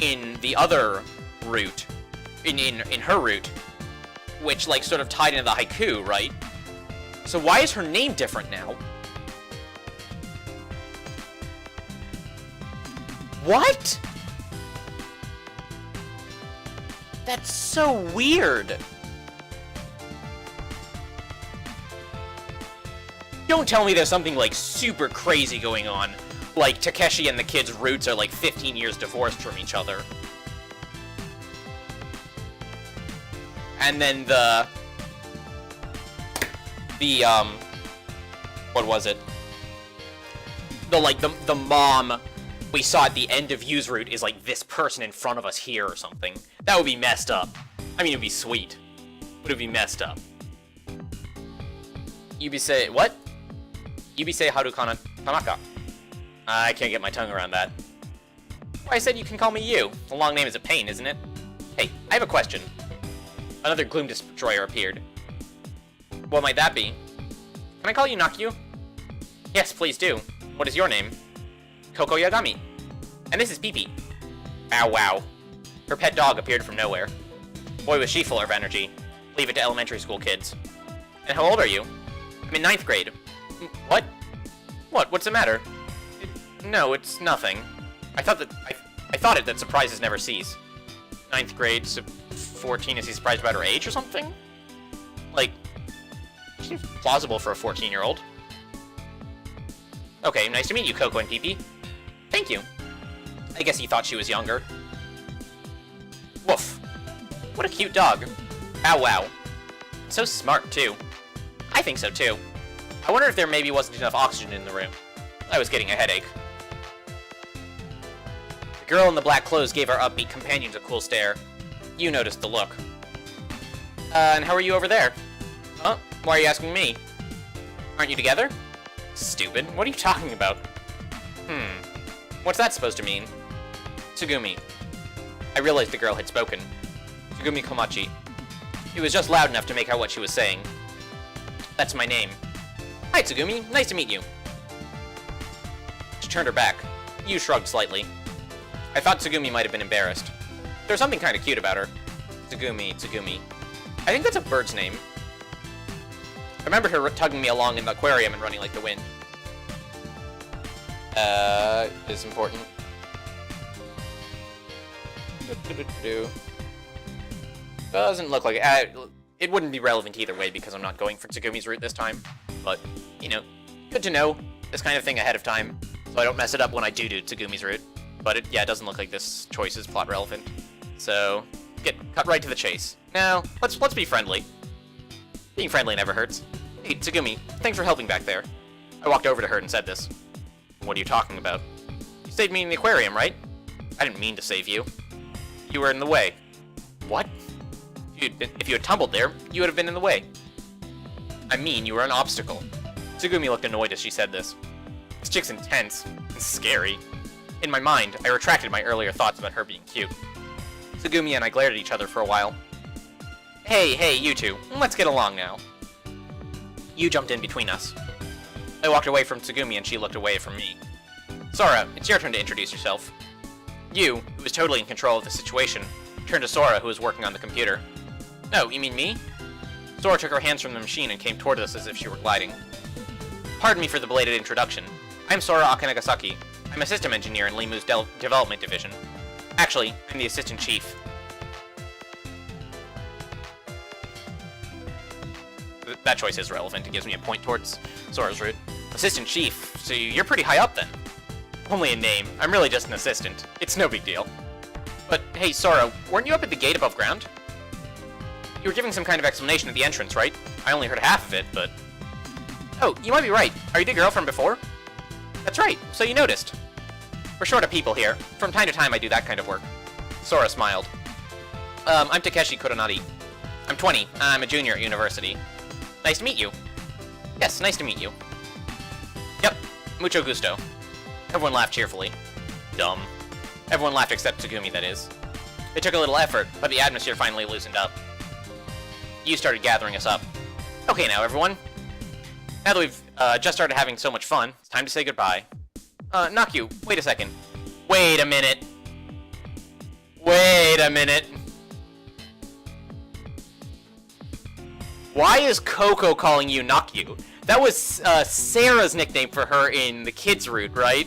in the other route, in her route, which like sort of tied into the haiku, right? So why is her name different now? What? That's so weird. Don't tell me there's something, like, super crazy going on. Like, Takeshi and the kid's roots are, like, 15 years divorced from each other. And then what was it? The mom we saw at the end of Yu's route is, like, this person in front of us here or something. That would be messed up. I mean, it would be sweet. But it would be messed up. Yubisei, what? Yubisei Harukana Tanaka. I can't get my tongue around that. Well, I said you can call me Yu. The long name is a pain, isn't it? Hey, I have a question. Another Gloom Destroyer appeared. What might that be? Can I call you Nakyu? Yes, please do. What is your name? Koko Yagami. And this is Pee-Pee. Ow, wow. Her pet dog appeared from nowhere. Boy, was she full of energy. Leave it to elementary school kids. And how old are you? I'm in 9th grade. What? What? What's the matter? No, it's nothing. I thought that surprises never cease. 9th grade, so 14, is he surprised about her age or something? Like, seems plausible for a 14-year-old. Okay, nice to meet you, Coco and Pee-Pee. Thank you. I guess he thought she was younger. Woof. What a cute dog. Ow, wow. So smart, too. I think so, too. I wonder if there maybe wasn't enough oxygen in the room. I was getting a headache. The girl in the black clothes gave our upbeat companions a cool stare. You noticed the look. And how are you over there? Huh? Why are you asking me? Aren't you together? Stupid. What are you talking about? What's that supposed to mean? Tsugumi. I realized the girl had spoken. Tsugumi Komachi. It was just loud enough to make out what she was saying. That's my name. Hi, Tsugumi. Nice to meet you. She turned her back. Yu shrugged slightly. I thought Tsugumi might have been embarrassed. There was something kind of cute about her. Tsugumi. I think that's a bird's name. I remembered her tugging me along in the aquarium and running like the wind. Is important. Doesn't look like it. It wouldn't be relevant either way because I'm not going for Tsugumi's route this time. But, you know, good to know this kind of thing ahead of time, so I don't mess it up when I do Tsugumi's route. But it doesn't look like this choice is plot relevant. So, cut right to the chase. Now, let's be friendly. Being friendly never hurts. Hey, Tsugumi, thanks for helping back there. I walked over to her and said this. What are you talking about? You saved me in the aquarium, right? I didn't mean to save you. You were in the way. What? If you had tumbled there, you would have been in the way. I mean, you were an obstacle. Tsugumi looked annoyed as she said this. This chick's intense and scary. In my mind, I retracted my earlier thoughts about her being cute. Tsugumi and I glared at each other for a while. Hey, you two, let's get along now. You jumped in between us. I walked away from Tsugumi and she looked away from me. Sora, it's your turn to introduce yourself. You, who was totally in control of the situation, turned to Sora, who was working on the computer. No, you mean me? Sora took her hands from the machine and came toward us as if she were gliding. Pardon me for the belated introduction. I'm Sora Akanegasaki. I'm a system engineer in Limu's development division. Actually, I'm the assistant chief. That choice is relevant. It gives me a point towards Sora's route. Assistant chief, so you're pretty high up then. Only a name. I'm really just an assistant. It's no big deal. But hey, Sora, weren't you up at the gate above ground? You were giving some kind of explanation at the entrance, right? I only heard half of it, but... Oh, you might be right. Are you the girl from before? That's right, so you noticed. We're short of people here. From time to time I do that kind of work. Sora smiled. I'm Takeshi Kuronari. I'm 20. I'm a junior at university. Nice to meet you. Yes, nice to meet you. Yep, mucho gusto. Everyone laughed cheerfully. Dumb. Everyone laughed except Tsugumi, that is. It took a little effort, but the atmosphere finally loosened up. You started gathering us up. Okay now, everyone. Now that we've just started having so much fun, it's time to say goodbye. Nakyu, wait a second. Wait a minute. Wait a minute. Why is Coco calling you Nakyu? That was Sarah's nickname for her in the kids' route, right?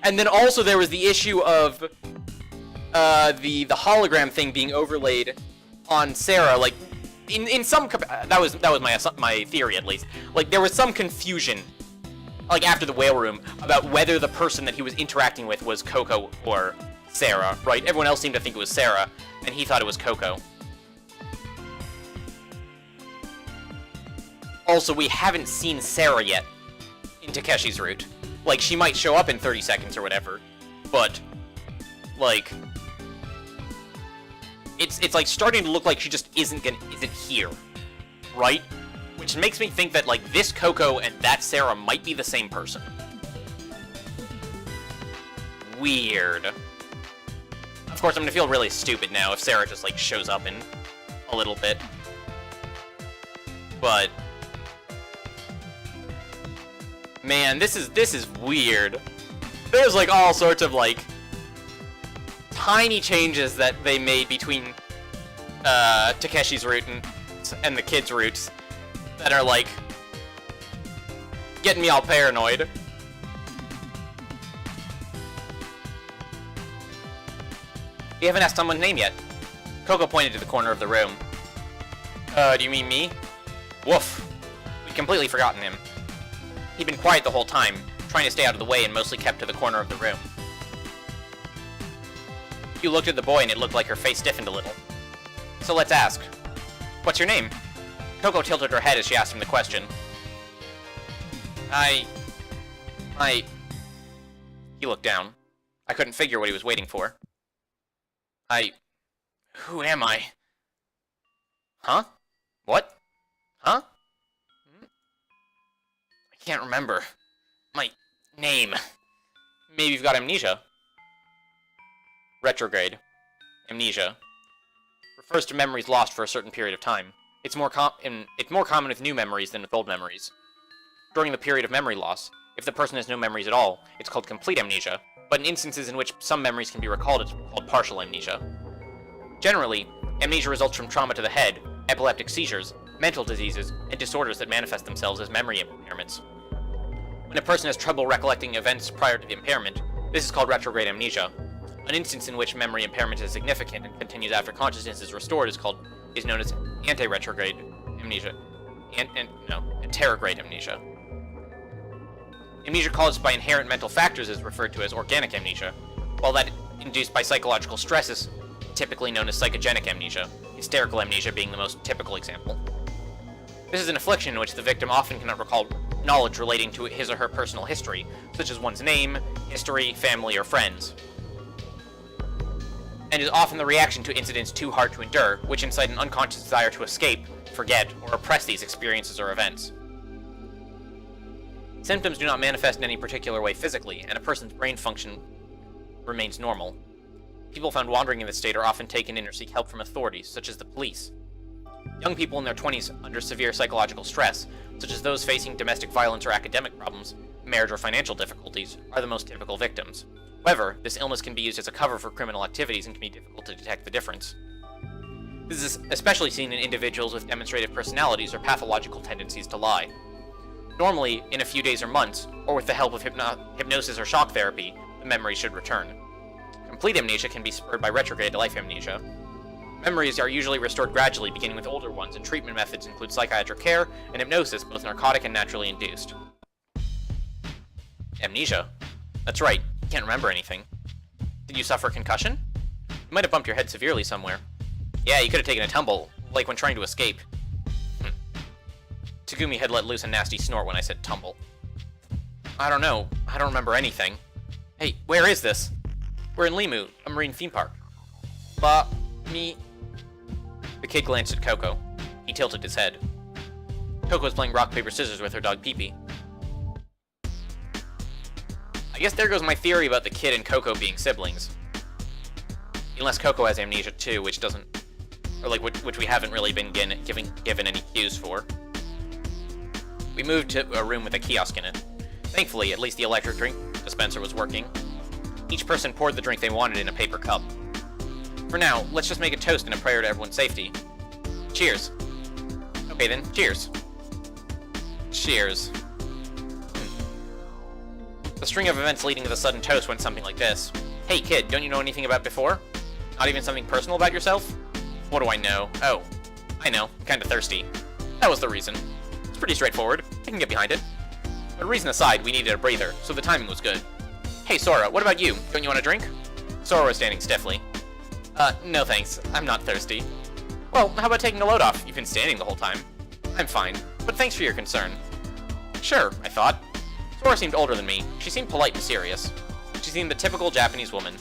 And then also there was the issue of the hologram thing being overlaid on Sarah. Like, in some that was my theory at least. Like there was some confusion, like after the whale room, about whether the person that he was interacting with was Coco or Sarah. Right? Everyone else seemed to think it was Sarah, and he thought it was Coco. Also, we haven't seen Sarah yet in Takeshi's route. Like she might show up in 30 seconds or whatever, but like. It's like starting to look like she just isn't here, right? Which makes me think that like this Coco and that Sarah might be the same person. Weird. Of course, I'm gonna feel really stupid now if Sarah just like shows up in a little bit. But man, this is weird. There's like all sorts of like tiny changes that they made between Takeshi's route and the kids' routes that are like getting me all paranoid. We haven't asked someone's name yet. Coco pointed to the corner of the room. Do you mean me? Woof. We'd completely forgotten him. He'd been quiet the whole time, trying to stay out of the way and mostly kept to the corner of the room. You looked at the boy and it looked like her face stiffened a little. So let's ask. What's your name? Coco tilted her head as she asked him the question. He looked down. I couldn't figure what he was waiting for. Who am I? Huh? What? Huh? I can't remember. My name. Maybe you've got amnesia. Retrograde. Amnesia. Refers to memories lost for a certain period of time. It's more common with new memories than with old memories. During the period of memory loss, if the person has no memories at all, it's called complete amnesia, but in instances in which some memories can be recalled, it's called partial amnesia. Generally, amnesia results from trauma to the head, epileptic seizures, mental diseases, and disorders that manifest themselves as memory impairments. When a person has trouble recollecting events prior to the impairment, this is called retrograde amnesia. An instance in which memory impairment is significant and continues after consciousness is restored is known as anti-retrograde amnesia. Anterograde amnesia. Amnesia caused by inherent mental factors is referred to as organic amnesia, while that induced by psychological stress is typically known as psychogenic amnesia, hysterical amnesia being the most typical example. This is an affliction in which the victim often cannot recall knowledge relating to his or her personal history, such as one's name, history, family, or friends, and is often the reaction to incidents too hard to endure, which incite an unconscious desire to escape, forget, or repress these experiences or events. Symptoms do not manifest in any particular way physically, and a person's brain function remains normal. People found wandering in this state are often taken in or seek help from authorities, such as the police. Young people in their 20s under severe psychological stress, such as those facing domestic violence or academic problems, marriage or financial difficulties, are the most typical victims. However, this illness can be used as a cover for criminal activities and can be difficult to detect the difference. This is especially seen in individuals with demonstrative personalities or pathological tendencies to lie. Normally, in a few days or months, or with the help of hypnosis or shock therapy, the memory should return. Complete amnesia can be spurred by retrograde life amnesia. Memories are usually restored gradually, beginning with older ones, and treatment methods include psychiatric care and hypnosis, both narcotic and naturally induced. Amnesia? That's right, you can't remember anything. Did you suffer a concussion? You might have bumped your head severely somewhere. Yeah, you could have taken a tumble, like when trying to escape. Tagumi had let loose a nasty snort when I said tumble. I don't know. I don't remember anything. Hey, where is this? We're in Limu, a marine theme park. Me. The kid glanced at Coco. He tilted his head. Coco was playing rock, paper, scissors with her dog Pee-Pee. I guess there goes my theory about the kid and Coco being siblings. Unless Coco has amnesia too, which doesn't... Or like, which we haven't really been given any cues for. We moved to a room with a kiosk in it. Thankfully, at least the electric drink dispenser was working. Each person poured the drink they wanted in a paper cup. For now, let's just make a toast and a prayer to everyone's safety. Cheers. Okay then, cheers. Cheers. The string of events leading to the sudden toast went something like this. Hey kid, don't you know anything about before? Not even something personal about yourself? What do I know? Oh. I know, kinda thirsty. That was the reason. It's pretty straightforward. I can get behind it. But reason aside, we needed a breather, so the timing was good. Hey Sora, what about you? Don't you want a drink? Sora was standing stiffly. No thanks. I'm not thirsty. Well, how about taking a load off? You've been standing the whole time. I'm fine, but thanks for your concern. Sure, I thought. Sora seemed older than me. She seemed polite and serious. She seemed the typical Japanese woman.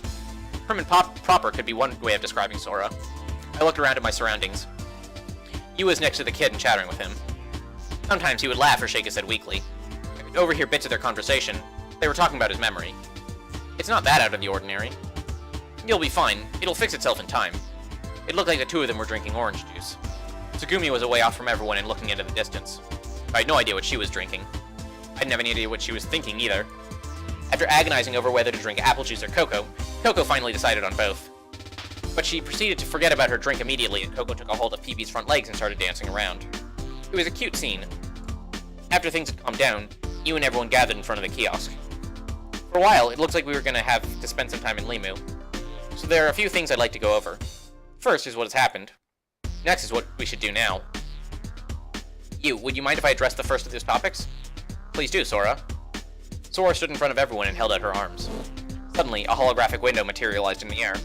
Prim and proper could be one way of describing Sora. I looked around at my surroundings. Yu was next to the kid and chattering with him. Sometimes he would laugh or shake his head weakly. I could overhear bits of their conversation. They were talking about his memory. It's not that out of the ordinary. You'll be fine. It'll fix itself in time. It looked like the two of them were drinking orange juice. Tsugumi was away off from everyone and looking into the distance. I had no idea what she was drinking. I didn't have any idea what she was thinking either. After agonizing over whether to drink apple juice or Coco, Coco finally decided on both. But she proceeded to forget about her drink immediately, and Coco took a hold of Phoebe's front legs and started dancing around. It was a cute scene. After things had calmed down, Yu and everyone gathered in front of the kiosk. For a while, it looked like we were going to have to spend some time in Limu. So there are a few things I'd like to go over. First is what has happened. Next is what we should do now. Yu, would you mind if I address the first of those topics? Please do, Sora. Sora stood in front of everyone and held out her arms. Suddenly, a holographic window materialized in the air.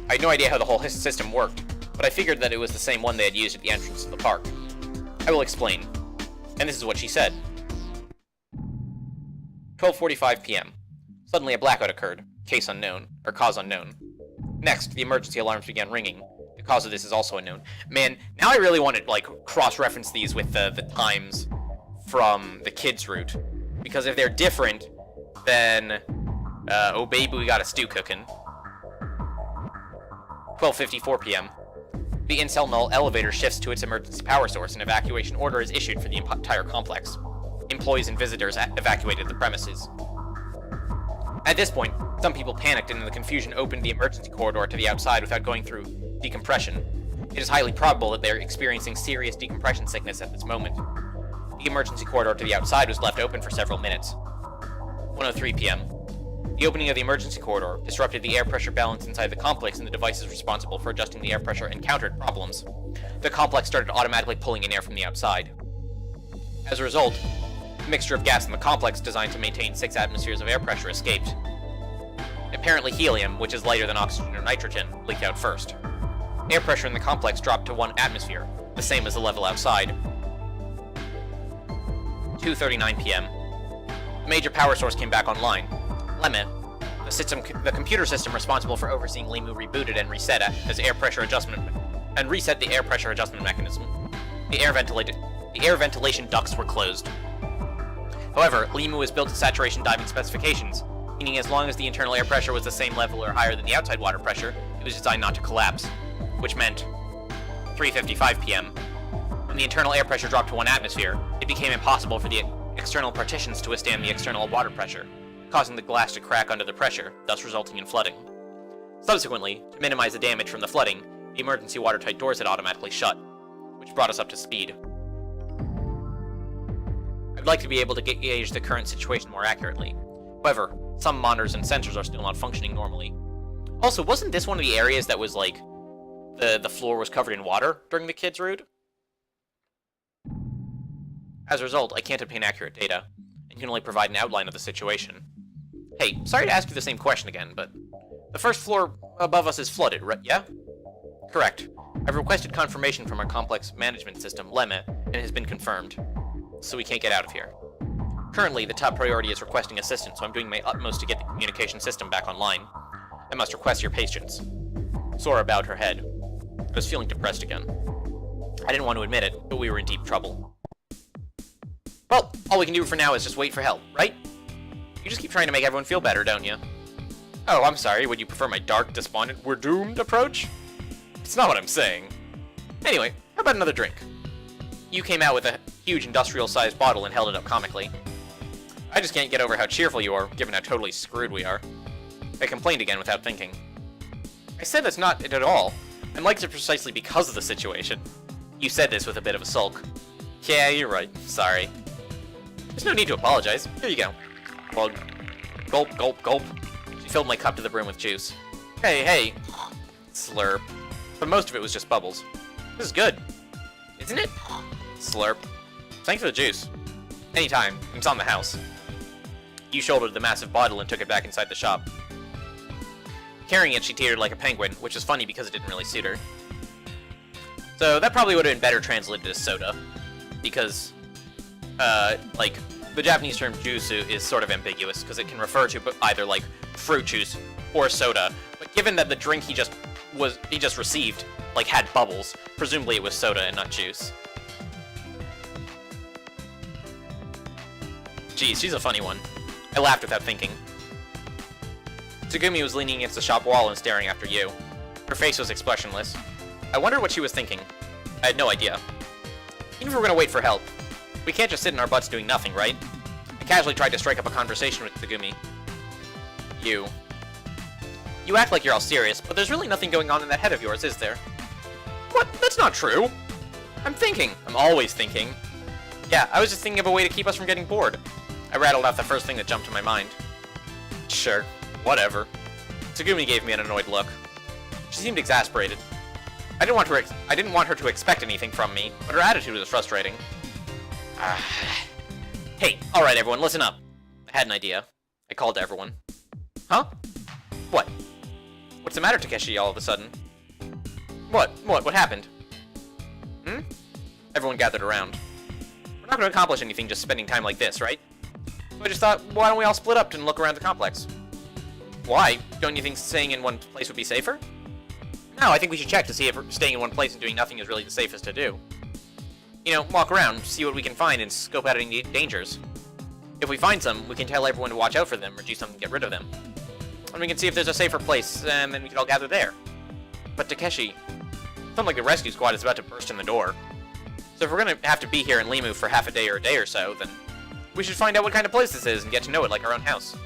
I had no idea how the whole system worked, but I figured that it was the same one they had used at the entrance to the park. I will explain. And this is what she said. 12:45 p.m. Suddenly a blackout occurred. Case unknown, or cause unknown. Next, the emergency alarms began ringing. The cause of this is also unknown. Man, now I really want to, like, cross-reference these with the times from the kids' route. Because if they're different, then, oh baby, we got a stew cooking. 12:54 p.m. The Incel Null elevator shifts to its emergency power source and evacuation order is issued for the entire complex. Employees and visitors evacuated the premises. At this point, some people panicked and in the confusion opened the emergency corridor to the outside without going through decompression. It is highly probable that they are experiencing serious decompression sickness at this moment. The emergency corridor to the outside was left open for several minutes. 1:03 p.m. The opening of the emergency corridor disrupted the air pressure balance inside the complex and the devices responsible for adjusting the air pressure encountered problems. The complex started automatically pulling in air from the outside. As a result, a mixture of gas in the complex designed to maintain 6 atmospheres of air pressure escaped. Apparently helium, which is lighter than oxygen or nitrogen, leaked out first. Air pressure in the complex dropped to 1 atmosphere, the same as the level outside. 2:39 p.m. The major power source came back online. Lemme, the computer system responsible for overseeing Limu rebooted and reset the air pressure adjustment mechanism. The air ventilation ducts were closed. However, Limu was built to saturation diving specifications, meaning as long as the internal air pressure was the same level or higher than the outside water pressure, it was designed not to collapse, which meant 3:55 p.m. When the internal air pressure dropped to 1 atmosphere, it became impossible for the external partitions to withstand the external water pressure, causing the glass to crack under the pressure, thus resulting in flooding. Subsequently, to minimize the damage from the flooding, the emergency watertight doors had automatically shut, which brought us up to speed. I'd like to be able to gauge the current situation more accurately. However, some monitors and sensors are still not functioning normally. Also, wasn't this one of the areas that was like, the floor was covered in water during the kids' route? As a result, I can't obtain accurate data, and can only provide an outline of the situation. Hey, sorry to ask you the same question again, but the first floor above us is flooded, right? Yeah? Correct. I've requested confirmation from our complex management system, Lemme, and it has been confirmed. So we can't get out of here. Currently, the top priority is requesting assistance, so I'm doing my utmost to get the communication system back online. I must request your patience. Sora bowed her head. I was feeling depressed again. I didn't want to admit it, but we were in deep trouble. Well, all we can do for now is just wait for help, right? You just keep trying to make everyone feel better, don't you? Oh, I'm sorry, would you prefer my dark, despondent, we're doomed approach? It's not what I'm saying. Anyway, how about another drink? You came out with a huge industrial-sized bottle and held it up comically. I just can't get over how cheerful you are, given how totally screwed we are. I complained again without thinking. I said that's not it at all. I'm like it precisely because of the situation. You said this with a bit of a sulk. Yeah, you're right. Sorry. There's no need to apologize. Here you go. Plug. Gulp, gulp, gulp. She filled my cup to the brim with juice. Hey, hey. Slurp. But most of it was just bubbles. This is good. Isn't it? Slurp. Thanks for the juice. Anytime. It's on the house. You shouldered the massive bottle and took it back inside the shop. Carrying it, she teetered like a penguin, which is funny because it didn't really suit her. So that probably would have been better translated as soda, because, like, the Japanese term juice is sort of ambiguous, because it can refer to either, like, fruit juice or soda. But given that the drink he just received, like, had bubbles, presumably it was soda and not juice. Geez, she's a funny one. I laughed without thinking. Tsugumi was leaning against the shop wall and staring after you. Her face was expressionless. I wondered what she was thinking. I had no idea. Even if we're gonna wait for help, we can't just sit in our butts doing nothing, right? I casually tried to strike up a conversation with Tsugumi. You act like you're all serious, but there's really nothing going on in that head of yours, is there? What? That's not true! I'm thinking. I'm always thinking. Yeah, I was just thinking of a way to keep us from getting bored. I rattled out the first thing that jumped to my mind. Sure. Whatever. Tsugumi gave me an annoyed look. She seemed exasperated. I didn't want her to expect anything from me, but her attitude was frustrating. Hey, alright everyone, listen up. I had an idea. I called to everyone. Huh? What? What's the matter, Takeshi, all of a sudden? What happened? Everyone gathered around. We're not going to accomplish anything just spending time like this, right? So I just thought, why don't we all split up and look around the complex? Why? Don't you think staying in one place would be safer? No, I think we should check to see if staying in one place and doing nothing is really the safest to do. You know, walk around, see what we can find, and scope out any dangers. If we find some, we can tell everyone to watch out for them or do something to get rid of them. And we can see if there's a safer place, and then we can all gather there. But Takeshi, something like the rescue squad is about to burst in the door. So if we're gonna have to be here in Limu for half a day or a day or so, then we should find out what kind of place this is and get to know it like our own house.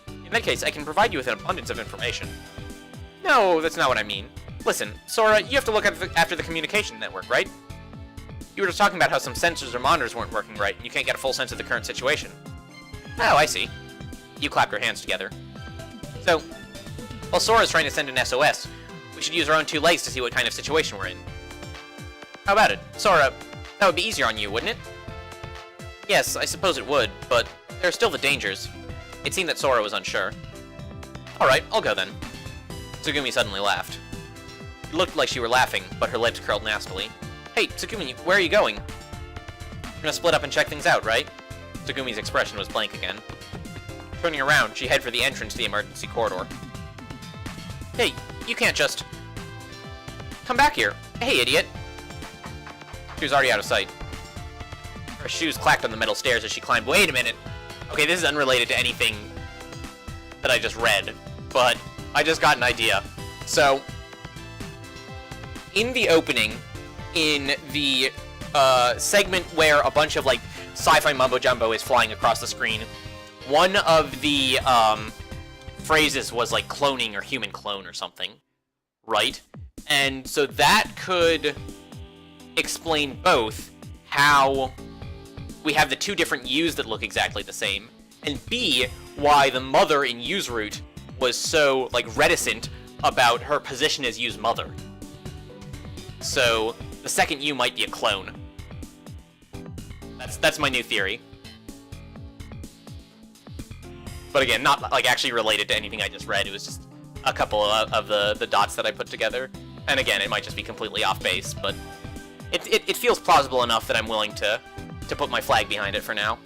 In that case, I can provide you with an abundance of information. No, that's not what I mean. Listen, Sora, you have to look after the communication network, right? You were just talking about how some sensors or monitors weren't working right, and you can't get a full sense of the current situation. Oh, I see. You clapped your hands together. So, while Sora's trying to send an SOS, we should use our own two legs to see what kind of situation we're in. How about it? Sora, that would be easier on you, wouldn't it? Yes, I suppose it would, but there are still the dangers. It seemed that Sora was unsure. Alright, I'll go then. Tsugumi suddenly laughed. It looked like she were laughing, but her lips curled nastily. Hey, Tsugumi, where are you going? We're gonna split up and check things out, right? Tsugumi's expression was blank again. Turning around, she headed for the entrance to the emergency corridor. Hey, you can't just... Come back here. Hey, idiot. She was already out of sight. Her shoes clacked on the metal stairs as she climbed. Wait a minute. Okay, this is unrelated to anything that I just read, but I just got an idea. So, in the opening, in the segment where a bunch of, like, sci-fi mumbo-jumbo is flying across the screen, one of the phrases was, like, cloning or human clone or something, right? And so that could explain both how we have the two different U's that look exactly the same, and B, why the mother in U's root was so, like, reticent about her position as U's mother. So, the second U might be a clone. That's my new theory. But again, not, like, actually related to anything I just read. It was just a couple of the dots that I put together. And again, it might just be completely off base, but it feels plausible enough that I'm willing to put my flag behind it for now.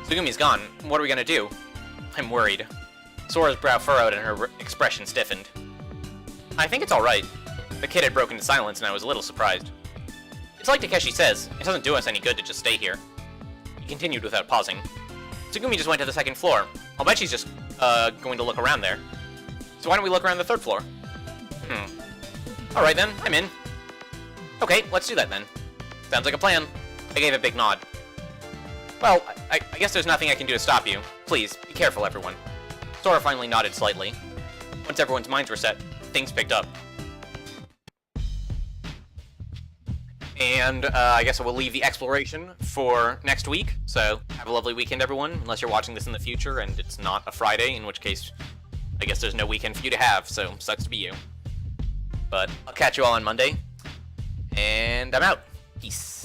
Tsugumi's gone. What are we gonna do? I'm worried. Sora's brow furrowed and her expression stiffened. I think it's alright. The kid had broken to silence and I was a little surprised. It's like Takeshi says, it doesn't do us any good to just stay here. He continued without pausing. Tsugumi just went to the second floor. I'll bet she's just, going to look around there. So why don't we look around the third floor? Alright then, I'm in. Okay, let's do that then. Sounds like a plan. I gave a big nod. Well, I guess there's nothing I can do to stop you. Please, be careful, everyone. Sora finally nodded slightly. Once everyone's minds were set, things picked up. And, I guess I will leave the exploration for next week. So, have a lovely weekend, everyone, unless you're watching this in the future and it's not a Friday, in which case, I guess there's no weekend for you to have, so sucks to be you. But I'll catch you all on Monday. And I'm out. Peace.